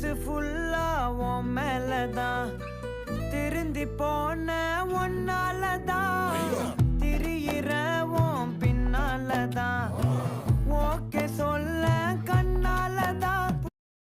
மனசு ஃபுல்லா உன் மேலதான் திருந்தி போன ஒன்னாலதான் திரியிற உன் பின்னாலதான் ஓகே சொல்